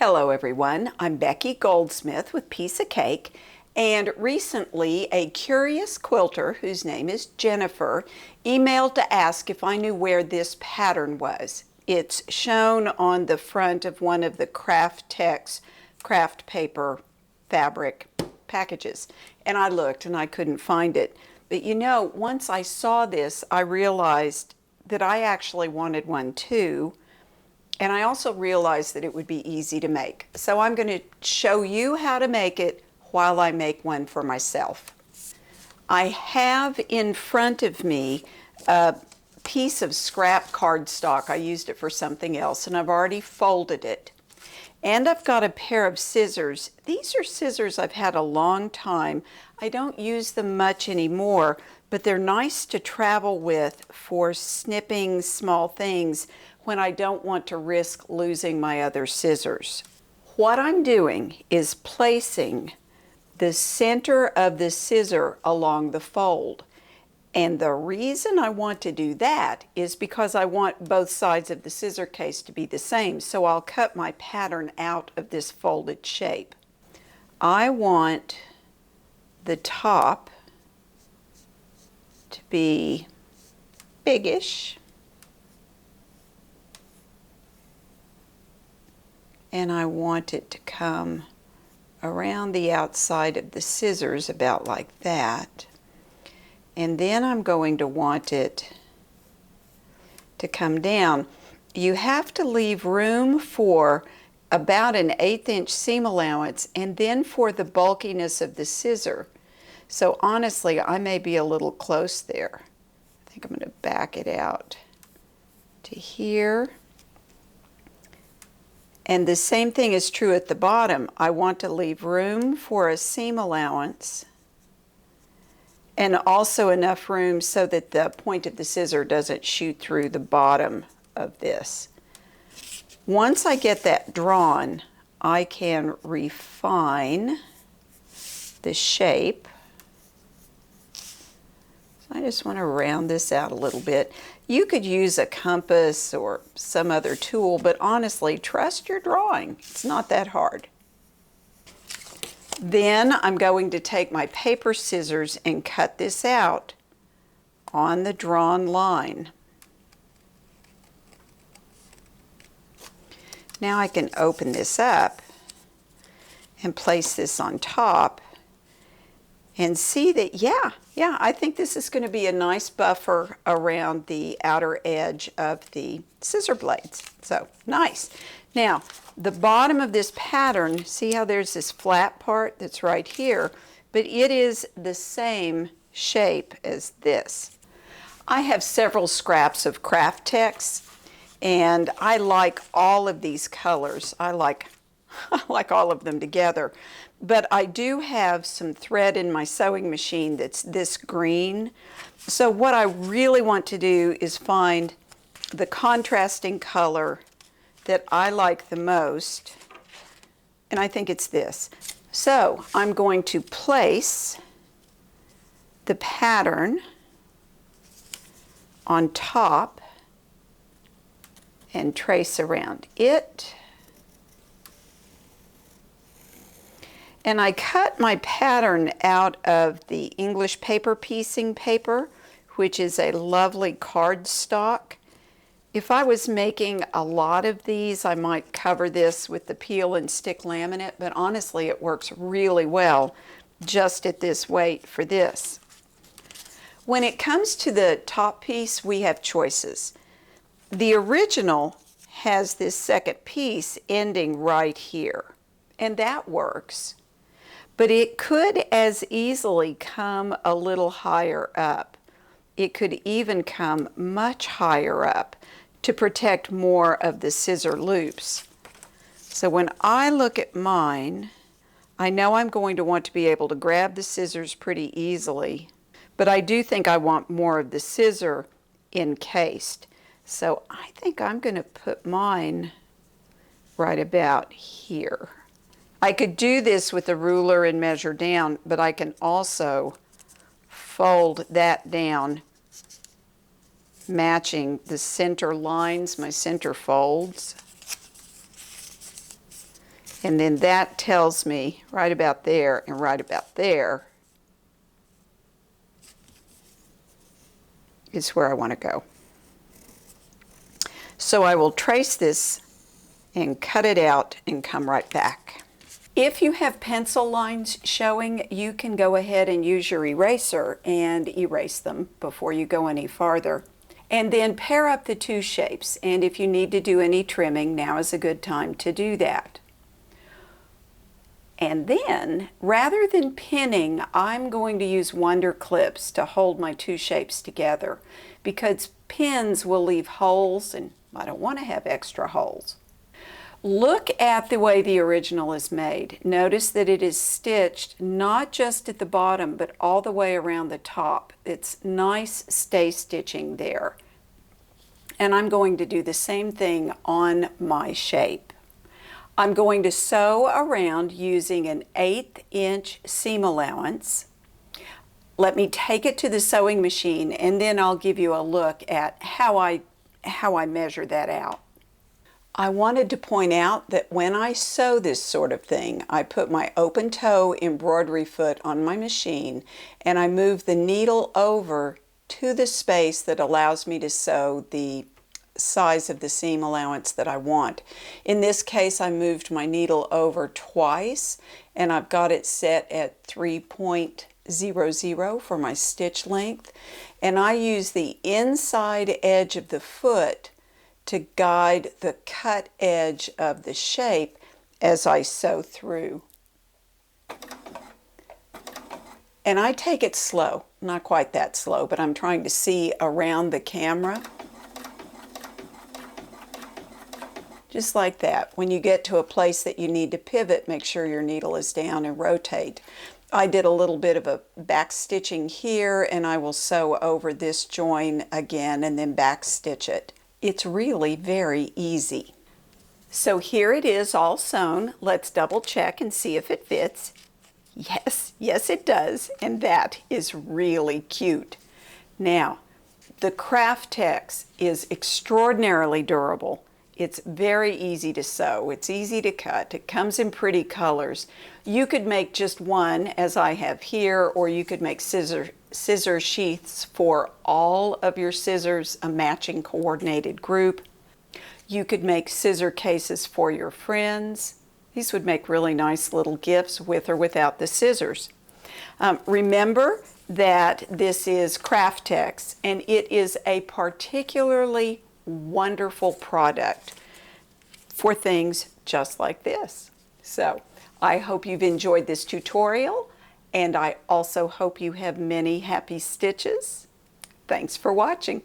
Hello everyone, I'm Becky Goldsmith with Piece of Cake, and recently a curious quilter whose name is Jennifer emailed to ask if I knew where this pattern was. It's shown on the front of one of the KraftTex craft paper fabric packages, and I looked and I couldn't find it. But you know, once I saw this, I realized that I actually wanted one too. And I also realized that it would be easy to make. So I'm going to show you how to make it while I make one for myself. I have in front of me a piece of scrap cardstock. I used it for something else, and I've already folded it. And I've got a pair of scissors. These are scissors I've had a long time. I don't use them much anymore, but they're nice to travel with for snipping small things when I don't want to risk losing my other scissors. What I'm doing is placing the center of the scissor along the fold. And the reason I want to do that is because I want both sides of the scissor case to be the same. So I'll cut my pattern out of this folded shape. I want the top to be biggish. And I want it to come around the outside of the scissors about like that. And then I'm going to want it to come down. You have to leave room for about an 1/8 inch seam allowance and then for the bulkiness of the scissor. So honestly, I may be a little close there. I think I'm going to back it out to here. And the same thing is true at the bottom. I want to leave room for a seam allowance and also enough room so that the point of the scissor doesn't shoot through the bottom of this. Once I get that drawn, I can refine the shape. I just want to round this out a little bit. You could use a compass or some other tool, but honestly, trust your drawing. It's not that hard. Then I'm going to take my paper scissors and cut this out on the drawn line. Now I can open this up and place this on top and see that, yeah, I think this is going to be a nice buffer around the outer edge of the scissor blades. So, nice. Now, the bottom of this pattern, see how there's this flat part that's right here, but it is the same shape as this. I have several scraps of KraftTex, and I like all of these colors. I like all of them together. But I do have some thread in my sewing machine that's this green. So what I really want to do is find the contrasting color that I like the most, and I think it's this. So I'm going to place the pattern on top and trace around it. And I cut my pattern out of the English paper piecing paper, which is a lovely cardstock. If I was making a lot of these, I might cover this with the peel and stick laminate, but honestly, it works really well just at this weight for this. When it comes to the top piece, we have choices. The original has this second piece ending right here, and that works. But it could as easily come a little higher up. It could even come much higher up to protect more of the scissor loops. So when I look at mine, I know I'm going to want to be able to grab the scissors pretty easily, but I do think I want more of the scissor encased. So I think I'm going to put mine right about here. I could do this with a ruler and measure down, but I can also fold that down, matching the center lines, my center folds. And then that tells me right about there and right about there is where I want to go. So I will trace this and cut it out and come right back. If you have pencil lines showing, you can go ahead and use your eraser and erase them before you go any farther. And then pair up the two shapes, and if you need to do any trimming, now is a good time to do that. And then, rather than pinning, I'm going to use Wonder Clips to hold my two shapes together, because pins will leave holes, and I don't want to have extra holes. Look at the way the original is made. Notice that it is stitched not just at the bottom, but all the way around the top. It's nice stay stitching there. And I'm going to do the same thing on my shape. I'm going to sew around using an 1/8 inch seam allowance. Let me take it to the sewing machine, and then I'll give you a look at how I measure that out. I wanted to point out that when I sew this sort of thing, I put my open toe embroidery foot on my machine and I move the needle over to the space that allows me to sew the size of the seam allowance that I want. In this case, I moved my needle over twice and I've got it set at 3.00 for my stitch length, and I use the inside edge of the foot to guide the cut edge of the shape as I sew through. And I take it slow, not quite that slow, but I'm trying to see around the camera. Just like that. When you get to a place that you need to pivot, make sure your needle is down and rotate. I did a little bit of a back stitching here, and I will sew over this join again and then back stitch it. It's really very easy. So here it is all sewn. Let's double check and see if it fits. Yes it does, and that is really cute. Now, the KraftTex is extraordinarily durable. It's very easy to sew. It's easy to cut. It comes in pretty colors. You could make just one, as I have here, or you could make scissor sheaths for all of your scissors, a matching coordinated group. You could make scissor cases for your friends. These would make really nice little gifts with or without the scissors. Remember that this is KraftTex, and it is a particularly wonderful product for things just like this. So I hope you've enjoyed this tutorial, and I also hope you have many happy stitches. Thanks for watching.